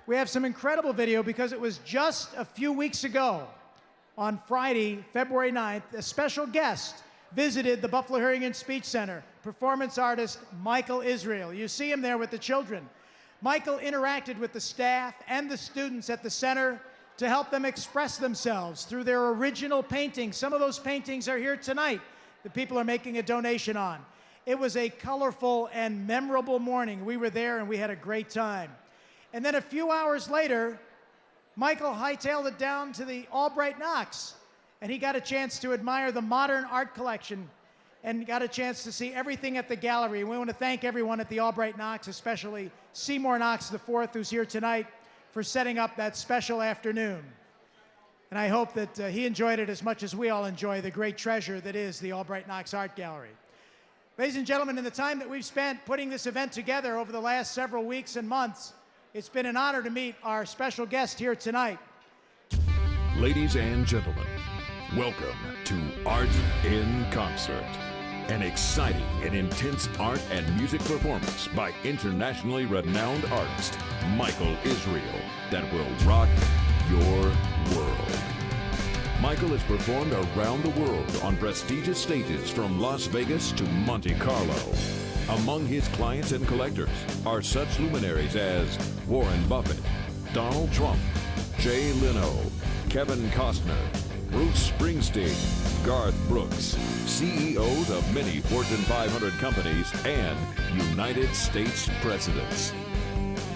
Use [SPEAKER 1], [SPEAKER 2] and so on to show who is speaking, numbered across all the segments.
[SPEAKER 1] We have some incredible video because it was just a few weeks ago, on Friday, February 9th, a special guest visited the Buffalo Hearing and Speech Center, performance artist Michael Israel. You see him there with the children. Michael interacted with the staff and the students at the center to help them express themselves through their original paintings. Some of those paintings are here tonight that people are making a donation on. It was a colorful and memorable morning. We were there and we had a great time. And then a few hours later, Michael hightailed it down to the Albright Knox, and he got a chance to admire the modern art collection and got a chance to see everything at the gallery. And we want to thank everyone at the Albright Knox, especially Seymour Knox IV, who's here tonight, for setting up that special afternoon. And I hope that he enjoyed it as much as we all enjoy the great treasure that is the Albright Knox Art Gallery. Ladies and gentlemen, in the time that we've spent putting this event together over the last several weeks and months, it's been an honor to meet our special guest here tonight.
[SPEAKER 2] Ladies and gentlemen, welcome to Art in Concert, an exciting and intense art and music performance by internationally renowned artist Michael Israel that will rock your world. Michael has performed around the world on prestigious stages from Las Vegas to Monte Carlo. Among his clients and collectors are such luminaries as Warren Buffett, Donald Trump, Jay Leno, Kevin Costner, Bruce Springsteen, Garth Brooks, CEOs of many Fortune 500 companies, and United States presidents.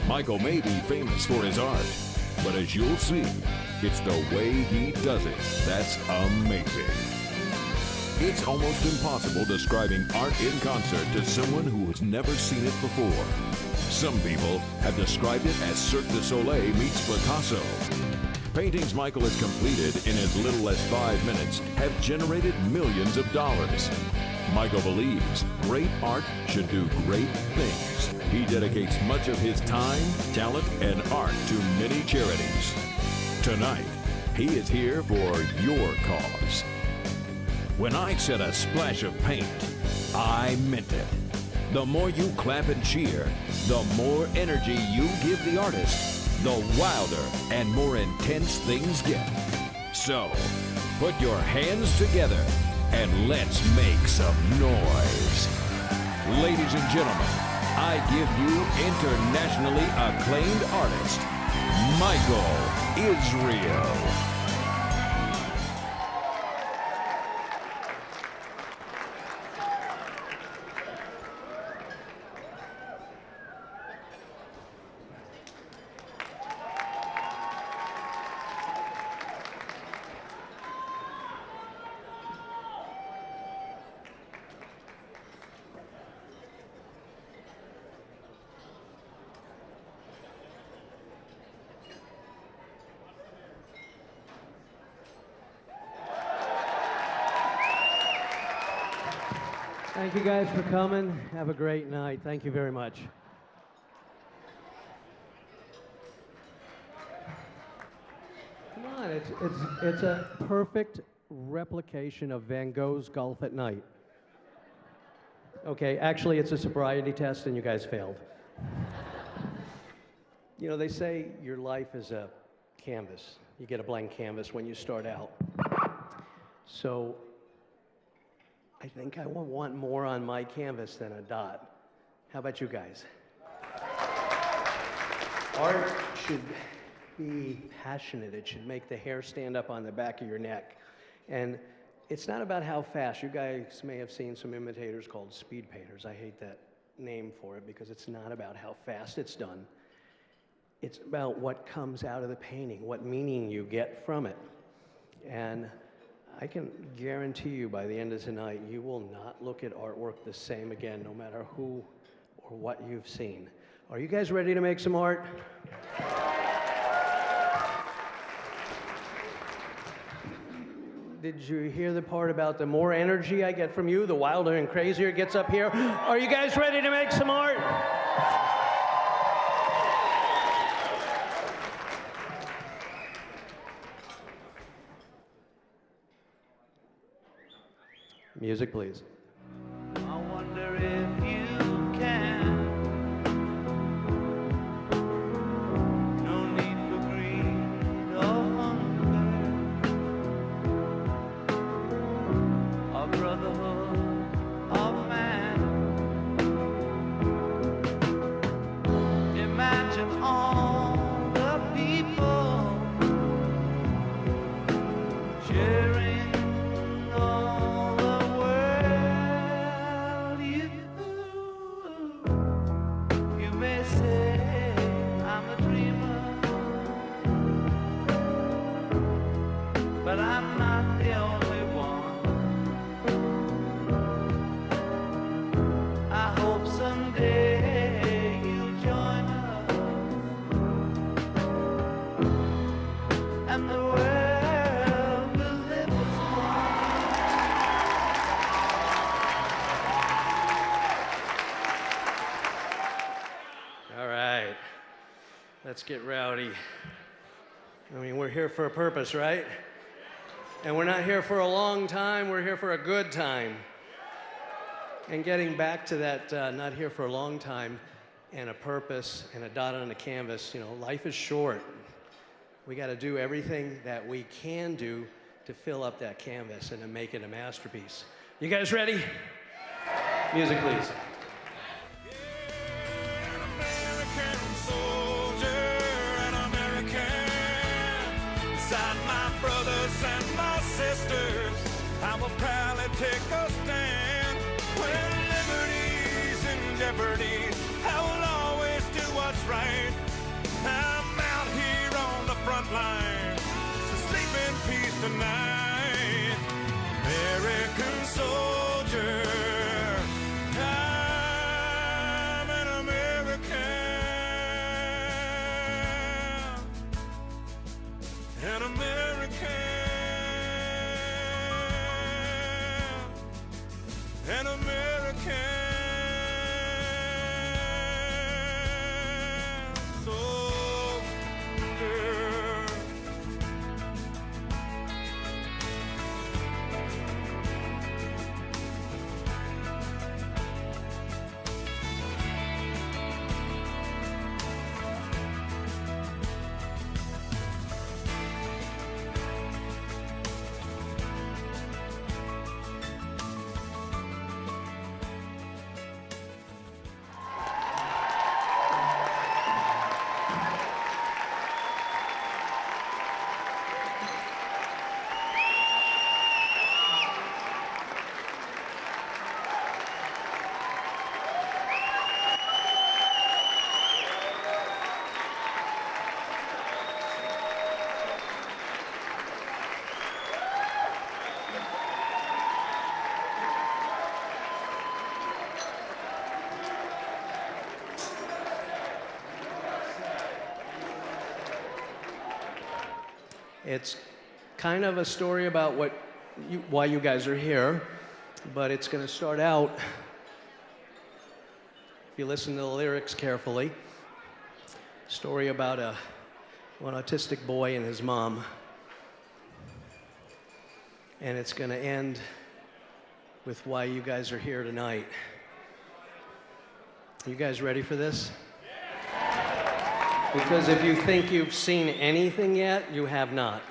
[SPEAKER 2] Michael may be famous for his art, but as you'll see, it's the way he does it that's amazing. It's almost impossible describing art in concert to someone who has never seen it before. Some people have described it as Cirque du Soleil meets Picasso. Paintings Michael has completed in as little as 5 minutes have generated millions of dollars. Michael believes great art should do great things. He dedicates much of his time, talent, and art to many charities. Tonight, he is here for your cause. When I said a splash of paint, I meant it. The more you clap and cheer, the more energy you give the artist, the wilder and more intense things get. So, put your hands together and let's make some noise. Ladies and gentlemen, I give you internationally acclaimed artist, Michael Israel.
[SPEAKER 3] Thank you guys for coming. Have a great night. Thank you very much. Come on, it's a perfect replication of Van Gogh's Golf at Night. Okay, actually it's a sobriety test and you guys failed. You know, they say your life is a canvas. You get a blank canvas when you start out. So I think I want more on my canvas than a dot. How about you guys? Art should be passionate. It should make the hair stand up on the back of your neck. And it's not about how fast. You guys may have seen some imitators called speed painters. I hate that name for it because it's not about how fast it's done. It's about what comes out of the painting, what meaning you get from it. And I can guarantee you by the end of tonight, you will not look at artwork the same again, no matter who or what you've seen. Are you guys ready to make some art? Did you hear the part about the more energy I get from you, the wilder and crazier it gets up here? Are you guys ready to make some art? Music, please.
[SPEAKER 4] I wonder if you can. No
[SPEAKER 3] Let's get rowdy. I mean, we're here for a purpose, right? And we're not here for a long time, we're here for a good time. And getting back to that, not here for a long time, and a purpose, and a dot on a canvas, you know, life is short. We got to do everything that we can do to fill up that canvas and to make it a masterpiece. You guys ready? Music, please.
[SPEAKER 5] I will proudly take a stand when liberty's in jeopardy. I will always do what's right. I'm out here on the front line, so sleep in peace tonight. American soldier, I'm an American, an American. An American soldier.
[SPEAKER 3] It's kind of a story about why you guys are here, but it's going to start out, if you listen to the lyrics carefully, a story about one autistic boy and his mom. And it's going to end with why you guys are here tonight. You guys ready for this? Because if you think you've seen anything yet, you have not.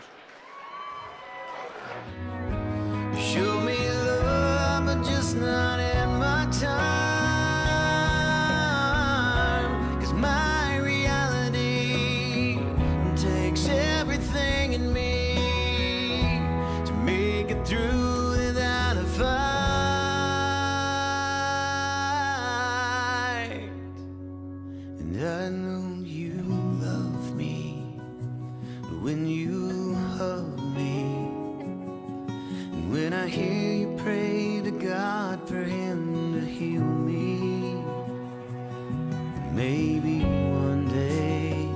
[SPEAKER 6] Show me love, but just not in my time. 'Cause my reality takes everything in me to make it through without a fight. And I know you love me when you hug me, and when I hear you pray to God for him to heal me. Maybe one day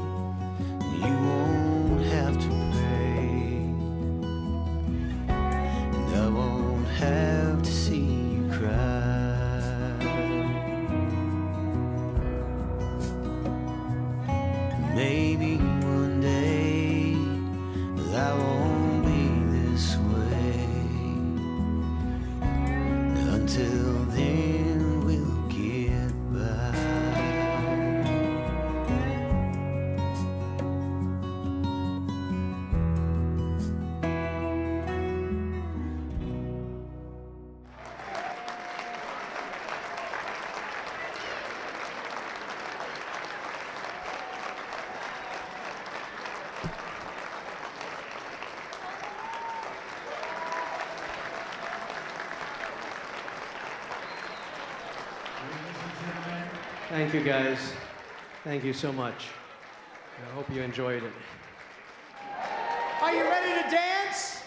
[SPEAKER 6] you won't have to pray, and I won't have to see you cry. Maybe one day I won't be this way. Until then, we'll get by.
[SPEAKER 3] Thank you, guys. Thank you so much. I hope you enjoyed it.
[SPEAKER 1] Are you ready to dance?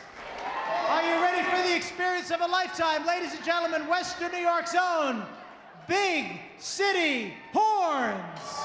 [SPEAKER 1] Are you ready for the experience of a lifetime? Ladies and gentlemen, Western New York's own Big City Horns.